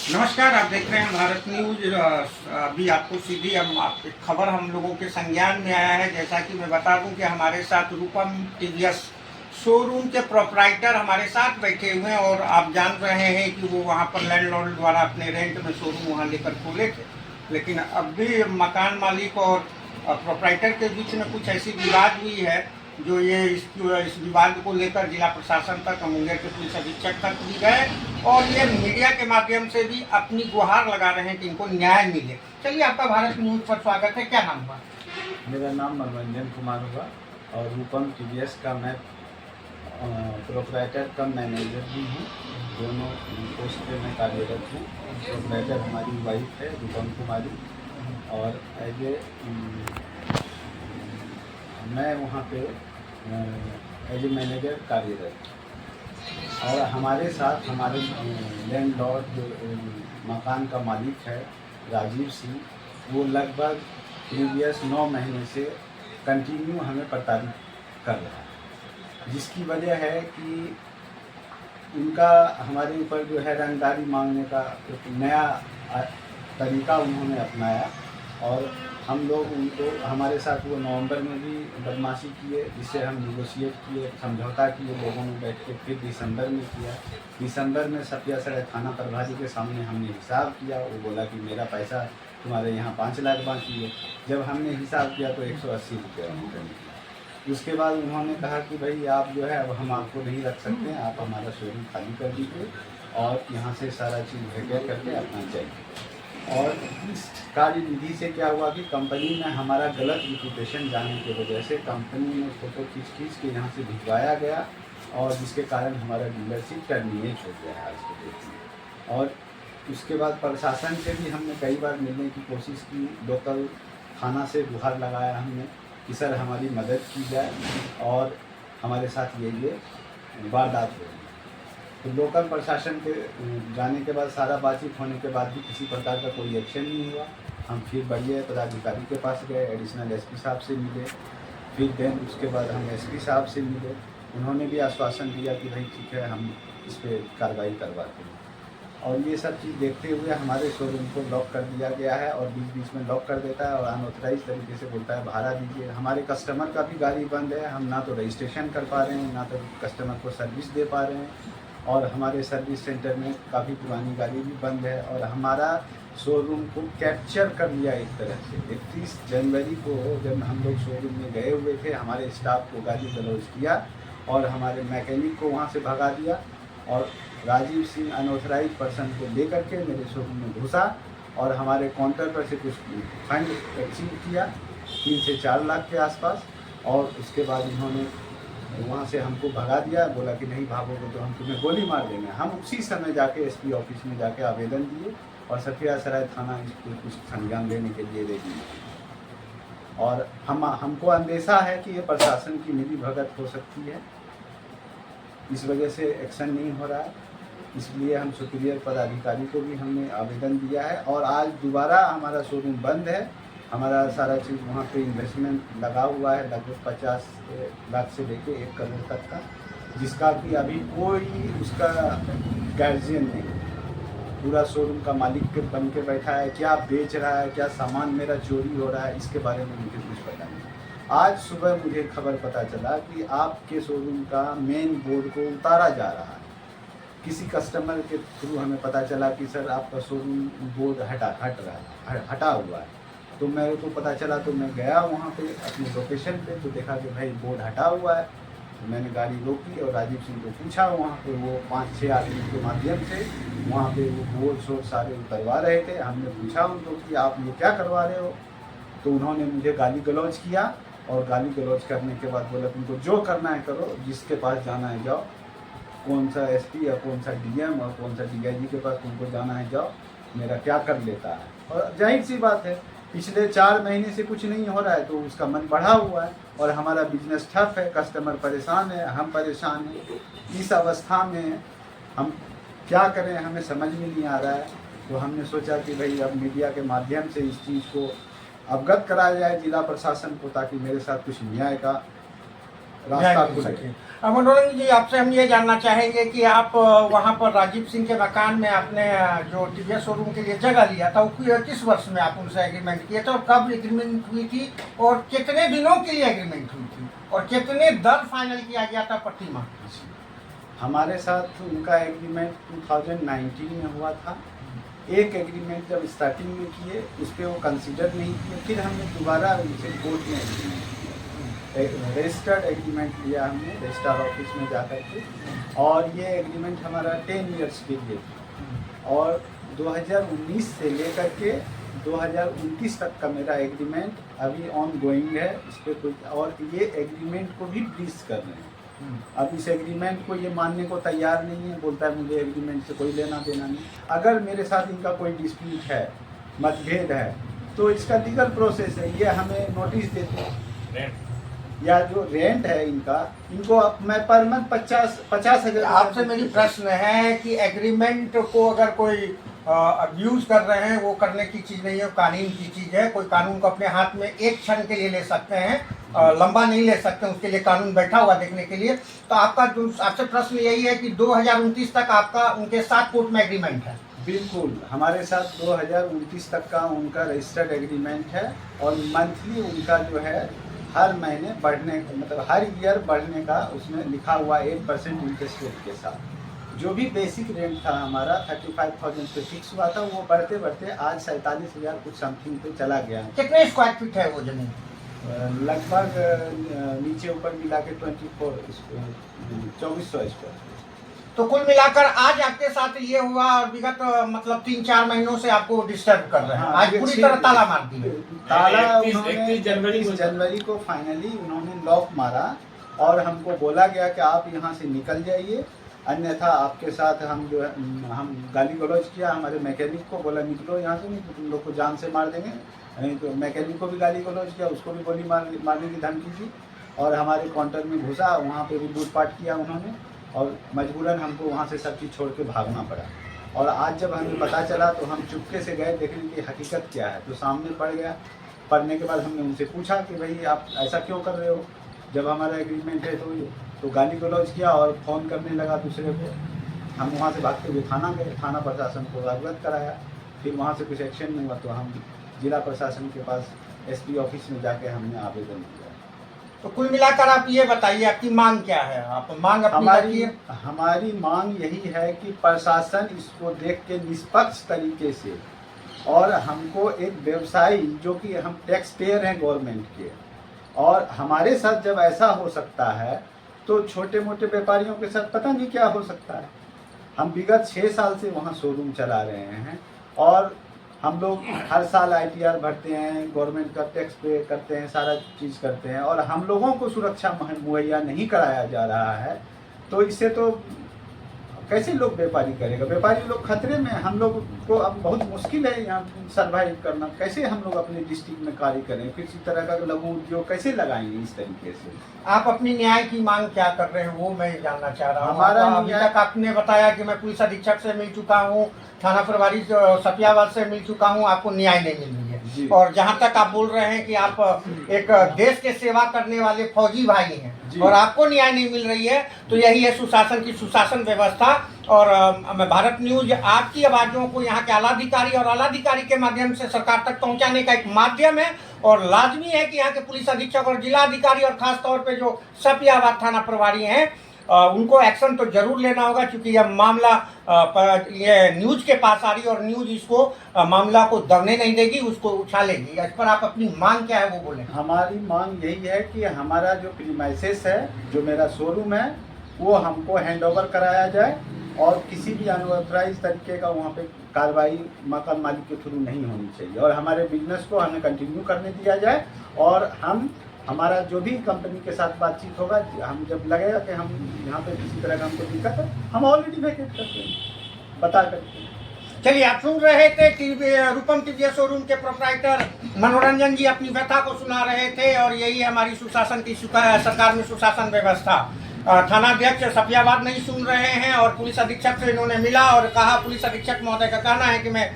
नमस्कार, आप देख रहे हैं भारत न्यूज। अभी आपको सीधी एक खबर हम लोगों के संज्ञान में आया है। जैसा कि मैं बता दूं कि हमारे साथ रूपम टीवीएस शोरूम के प्रोपराइटर हमारे साथ बैठे हुए हैं और आप जान रहे हैं कि वो वहां पर लैंडलॉर्ड द्वारा अपने रेंट में शोरूम वहां लेकर खोले थे, लेकिन अब भी मकान मालिक और प्रोपराइटर के बीच में कुछ ऐसी विवाद हुई है जो इस विवाद को लेकर जिला प्रशासन तक मुंगेर के पुलिस अधीक्षक तक भी गए और ये मीडिया के माध्यम से भी अपनी गुहार लगा रहे हैं कि इनको न्याय मिले। चलिए, आपका भारत न्यूज पर स्वागत है। क्या नाम हुआ? मेरा नाम मनोरंजन कुमार हुआ और रूपम टीवीएस का मैं प्रोपराइटर कम मैनेजर भी हूँ। दोनों पोस्ट पे मैं कार्यरत हूँ। प्रोपराइटर हमारी वाइफ है रूपम कुमारी और एज ए मैं वहाँ पे एज ए मैनेजर कार्यरत। और हमारे साथ हमारे लैंडलॉर्ड जो मकान का मालिक है राजीव सिंह, वो लगभग प्रीवियस 9 महीने से कंटिन्यू हमें प्रताड़ित कर रहा है, जिसकी वजह है कि उनका हमारे ऊपर जो है रंगदारी मांगने का एक नया तरीका उन्होंने अपनाया। और हम लोग उनको हमारे साथ वो नवंबर में भी बदमाशी किए, जिससे हम निगोशिएट किए, समझौता किए लोगों में बैठ के। फिर दिसंबर में किया। दिसंबर में सपियासराय थाना प्रभारी के सामने हमने हिसाब किया। वो बोला कि मेरा पैसा तुम्हारे यहाँ 5 लाख बाकी है। जब हमने हिसाब किया तो 180 रुपये निकला। उसके बाद उन्होंने कहा कि भाई आप जो है अब हम आपको नहीं रख सकते हैं, आप हमारा शोरूम खाली कर दीजिए और यहाँ से सारा चीज़ भेजा करके अपना चाहिए। और इस कार्यविधि से क्या हुआ कि कंपनी में हमारा गलत रिपुटेशन जाने की वजह से कंपनी में फ़ोटो खींच के यहाँ से भिजवाया गया और जिसके कारण हमारा डीलरशिप टर्मिनेट हो गया है आज के डेट में। और उसके बाद प्रशासन से भी हमने कई बार मिलने की कोशिश की। लोकल थाना से गुहार लगाया हमने कि सर हमारी मदद की जाए और हमारे साथ ये वारदात हो। तो लोकल प्रशासन के जाने के बाद सारा बातचीत होने के बाद भी किसी प्रकार का कोई एक्शन नहीं हुआ। हम फिर बढ़िया पदाधिकारी के पास गए, एडिशनल एसपी साहब से मिले। फिर देन उसके बाद हम एसपी साहब से मिले। उन्होंने भी आश्वासन दिया कि भाई ठीक है, हम इस पर कार्रवाई करवाते हैं। और ये सब चीज़ देखते हुए हमारे शोरूम को लॉक कर दिया गया है और बीच बीच में लॉक कर देता है और अनऑथराइज तरीके से बोलता है भाड़ा दीजिए। हमारे कस्टमर का भी गाड़ी बंद है, हम ना तो रजिस्ट्रेशन कर पा रहे हैं, ना तो कस्टमर को सर्विस दे पा रहे हैं। और हमारे सर्विस सेंटर में काफ़ी पुरानी गाड़ी भी बंद है और हमारा शोरूम को कैप्चर कर लिया एक तरह से। 31 जनवरी को जब हम लोग शोरूम में गए हुए थे, हमारे स्टाफ को गाली गलौज किया और हमारे मैकेनिक को वहाँ से भगा दिया और राजीव सिंह अनऑथराइज पर्सन को लेकर के मेरे शोरूम में घुसा और हमारे काउंटर पर से कुछ फंड एक्सीव किया 3 से 4 लाख के आसपास। और उसके बाद उन्होंने वहाँ से हमको भगा दिया, बोला कि नहीं भागोगे तो हम तुम्हें गोली मार देंगे। हम उसी समय जाके एसपी ऑफिस में जाके आवेदन दिए और सफियासराय थाना इसको कुछ संज्ञान लेने के लिए दे दिए। और हमको अंदेशा है कि ये प्रशासन की मिली भगत हो सकती है, इस वजह से एक्शन नहीं हो रहा है। इसलिए हम सुपीरियर पदाधिकारी को भी हमने आवेदन दिया है और आज दोबारा हमारा शोरूम बंद है। हमारा सारा चीज़ वहाँ पे इन्वेस्टमेंट लगा हुआ है लगभग 50 लाख से लेके 1 करोड़ तक का, जिसका कि अभी कोई उसका गार्जियन नहीं। पूरा शोरूम का मालिक के बन के बैठा है, क्या बेच रहा है, क्या सामान मेरा चोरी हो रहा है, इसके बारे में मुझे कुछ पता नहीं। आज सुबह मुझे खबर पता चला कि आपके शोरूम का मेन बोर्ड को उतारा जा रहा है। किसी कस्टमर के थ्रू हमें पता चला कि सर आपका शोरूम बोर्ड हटा हुआ है। तो मेरे को पता चला तो मैं गया वहाँ पे अपनी लोकेशन पे, तो देखा कि भाई बोर्ड हटा हुआ है। तो मैंने गाड़ी रोकी और राजीव सिंह को पूछा। वहाँ पे वो 5-6 आदमी के माध्यम से वहाँ पे वो बोर्ड शोर्ड सारे उतरवा रहे थे। हमने पूछा उनको कि आप ये क्या करवा रहे हो, तो उन्होंने मुझे गाली गलौज किया और गाली गलौज करने के बाद बोला तुमको जो करना है करो, जिसके पास जाना है जाओ, कौन सा एसपी या कौन सा डीएम और कौन सा डीआईजी के पास तुमको जाना है जाओ, मेरा क्या कर लेता है। और जाहिर सी बात है, पिछले 4 महीने से कुछ नहीं हो रहा है तो उसका मन बढ़ा हुआ है और हमारा बिजनेस ठप है, कस्टमर परेशान है, हम परेशान हैं। इस अवस्था में हम क्या करें, हमें समझ में नहीं आ रहा है। तो हमने सोचा कि भाई अब मीडिया के माध्यम से इस चीज़ को अवगत कराया जाए जिला प्रशासन को, ताकि मेरे साथ कुछ न्याय का रास्ता खुल सके। मनोरंजन जी, आपसे हम ये जानना चाहेंगे कि आप वहाँ पर राजीव सिंह के मकान में आपने जो टीवीएस शोरूम के लिए जगह लिया था, वो किस वर्ष में आप उनसे एग्रीमेंट किए थे और कब एग्रीमेंट हुई थी और कितने दिनों के लिए एग्रीमेंट हुई थी और कितने दर फाइनल किया गया था प्रति माह? हमारे साथ उनका एग्रीमेंट 2019 में हुआ था। एक एग्रीमेंट जब स्टार्टिंग में किए उस पर वो कंसिडर नहीं किए, फिर हमने दोबारा उनसे कोर्ट में एग्रीमेंट किया, रजिस्टर्ड एग्रीमेंट लिया हमने रजिस्ट्रार ऑफिस में जाकर के, और ये एग्रीमेंट हमारा 10 ईयर्स के लिए था और 2019 से लेकर के 2029 तक का मेरा एग्रीमेंट अभी ऑन गोइंग है। इस पर कोई और ये एग्रीमेंट को भी ब्रीच कर रहे हैं। अब इस एग्रीमेंट को ये मानने को तैयार नहीं है, बोलता है मुझे एग्रीमेंट से कोई लेना देना नहीं। अगर मेरे साथ इनका कोई डिस्प्यूट है, मतभेद है, तो इसका लीगल प्रोसेस है, ये हमें नोटिस देते हैं या जो रेंट है इनको मैं पर मंथ 50 हजार। आपसे मेरी प्रश्न है कि एग्रीमेंट को अगर कोई अब्यूज कर रहे हैं, वो करने की चीज़ नहीं है, कानून की चीज़ है। कोई कानून को अपने हाथ में एक क्षण के लिए ले सकते हैं, लंबा नहीं ले सकते, उसके लिए कानून बैठा हुआ देखने के लिए। तो आपसे प्रश्न यही है कि 2029 तक आपका उनके साथ कोर्ट में एग्रीमेंट है? बिल्कुल, हमारे साथ 2029 तक का उनका रजिस्टर्ड एग्रीमेंट है और मंथली उनका जो है हर महीने बढ़ने, मतलब हर ईयर बढ़ने का उसमें लिखा हुआ 8% इंटरेस्ट रेट के साथ। जो भी बेसिक रेंट था हमारा 35,000 पे फिक्स हुआ था, वो बढ़ते बढ़ते आज 47,000 कुछ समथिंग पे चला गया है। कितने स्क्वायर फीट है वो जमीन? लगभग नीचे ऊपर मिला के 2400 स्क्वायर। तो कुल मिलाकर आज आपके साथ ये हुआ और विगत मतलब 3-4 महीनों से आपको डिस्टर्ब कर रहे हैं। हाँ, आज पूरी तरह ताला मार दिए। ताला 31 जनवरी को फाइनली उन्होंने लॉक मारा और हमको बोला गया कि आप यहाँ से निकल जाइए, अन्यथा आपके साथ हम जो है हम गाली गलौज किया। हमारे मैकेनिक को बोला निकलो यहाँ से, नहीं तो तुम लोग को जान से मार देंगे। नहीं तो मैकेनिक को भी गाली गलौज किया, उसको भी गोली मारने की धमकी दी और हमारे काउंटर में घुसा, वहाँ पे भी लूटपाट किया उन्होंने और मजबूरन हमको वहाँ से सब चीज़ छोड़ के भागना पड़ा। और आज जब हमें पता चला तो हम चुपके से गए देखने की हकीकत क्या है, तो सामने पड़ गया। पढ़ने के बाद हमने उनसे पूछा कि भाई आप ऐसा क्यों कर रहे हो जब हमारा एग्रीमेंट है। तो गाली गलौज किया और फ़ोन करने लगा दूसरे को। हम वहाँ से भागते हुए थाना गए, थाना प्रशासन को अवगत कराया। फिर वहाँ से कुछ एक्शन नहीं हुआ तो हम जिला प्रशासन के पास SP ऑफिस में जाके हमने आवेदन दिया। तो कुल मिलाकर आप ये बताइए आपकी मांग क्या है? आप मांग अपनी रखिए। हमारी मांग यही है कि प्रशासन इसको देख के निष्पक्ष तरीके से, और हमको एक व्यवसायी जो कि हम टैक्स पेयर हैं गवर्नमेंट के, और हमारे साथ जब ऐसा हो सकता है तो छोटे मोटे व्यापारियों के साथ पता नहीं क्या हो सकता है। हम विगत 6 साल से वहाँ शोरूम चला रहे हैं और हम लोग हर साल ITR भरते हैं, गवर्नमेंट का टैक्स पे करते हैं, सारा चीज़ करते हैं और हम लोगों को सुरक्षा मुहैया नहीं कराया जा रहा है। तो इससे तो कैसे लोग व्यापारी करेगा? व्यापारी लोग खतरे में, हम लोग को अब बहुत मुश्किल है यहाँ सर्वाइव करना। कैसे हम लोग अपने डिस्ट्रिक्ट में कार्य करें? किसी तरह का लघु उद्योग कैसे लगाएंगे इस तरीके से? आप अपनी न्याय की मांग क्या कर रहे हैं वो मैं जानना चाह रहा हूँ। हमारा अभी तक आपने बताया कि मैं पुलिस अधीक्षक से मिल चुका हूँ, थाना प्रभारी सपियाबाद से मिल चुका हूँ, आपको न्याय नहीं मिल रही है। और जहाँ तक आप बोल रहे हैं कि आप एक देश के सेवा करने वाले फौजी भाई हैं और आपको न्याय नहीं मिल रही है, तो यही है सुशासन की सुशासन व्यवस्था। और भारत न्यूज आपकी आवाज़ों को यहाँ के आलाधिकारी और आलाधिकारी के माध्यम से सरकार तक पहुँचाने का एक माध्यम है और लाजमी है कि यहाँ के पुलिस अधीक्षक और जिला अधिकारी और खास तौर पे जो सपियाबाद थाना प्रभारी हैं उनको एक्शन तो जरूर लेना होगा, क्योंकि यह मामला ये न्यूज के पास आ रही है और न्यूज इसको मामला को दबने नहीं देगी, उसको उछालेगी। इस पर आप अपनी मांग क्या है वो बोलें। हमारी मांग यही है कि हमारा जो प्रीमाइसेस है, जो मेरा शोरूम है, वो हमको हैंडओवर कराया जाए और किसी भी अनऑथराइज तरीके का वहाँ पे कार्रवाई मकान मालिक के थ्रू नहीं होनी चाहिए और हमारे बिजनेस को हमें कंटिन्यू करने दिया जाए। और हम हमारा जो भी कंपनी के साथ बातचीत होगा, हम जब लगेगा कि हम यहाँ पे किसी तरह का हमको दिक्कत है, हम ऑलरेडी वैकेट करते हैं बता करके। चलिए, आप सुन रहे थे रूपम टीवीएस शोरूम के प्रोप्राइटर मनोरंजन जी अपनी व्यथा को सुना रहे थे और यही हमारी सुशासन की सरकार में सुशासन व्यवस्था। थानाध्यक्ष सपियाबाद नहीं सुन रहे हैं और पुलिस अधीक्षक से इन्होंने मिला और कहा, पुलिस अधीक्षक महोदय का कहना है कि मैं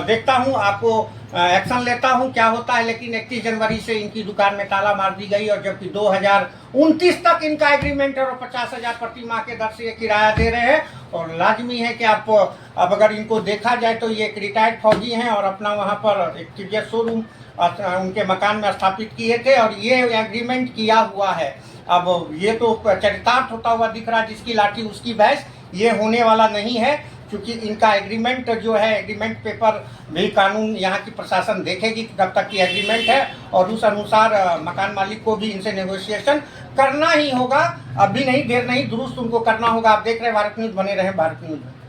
देखता हूं, आपको एक्शन लेता हूं क्या होता है। लेकिन 31 जनवरी से इनकी दुकान में ताला मार दी गई और जबकि 2029 तक इनका एग्रीमेंट है और 50,000 प्रति माह के दर से ये किराया दे रहे हैं। और लाजमी है कि आप अब अगर इनको देखा जाए तो ये एक रिटायर्ड फौजी हैं और अपना वहाँ पर एक टीवीएस शोरूम उनके मकान में स्थापित किए थे और ये एग्रीमेंट किया हुआ है। अब ये तो चरितार्थ होता हुआ दिख रहा है, जिसकी लाठी उसकी भैंस, ये होने वाला नहीं है। क्योंकि इनका एग्रीमेंट जो है, एग्रीमेंट पेपर भी कानून यहाँ की प्रशासन देखेगी कब तक की एग्रीमेंट है और उस अनुसार मकान मालिक को भी इनसे नेगोशिएशन करना ही होगा। अभी नहीं, देर नहीं, दुरुस्त उनको करना होगा। आप देख रहे हैं भारत न्यूज़, बने रहे भारत न्यूज़ में।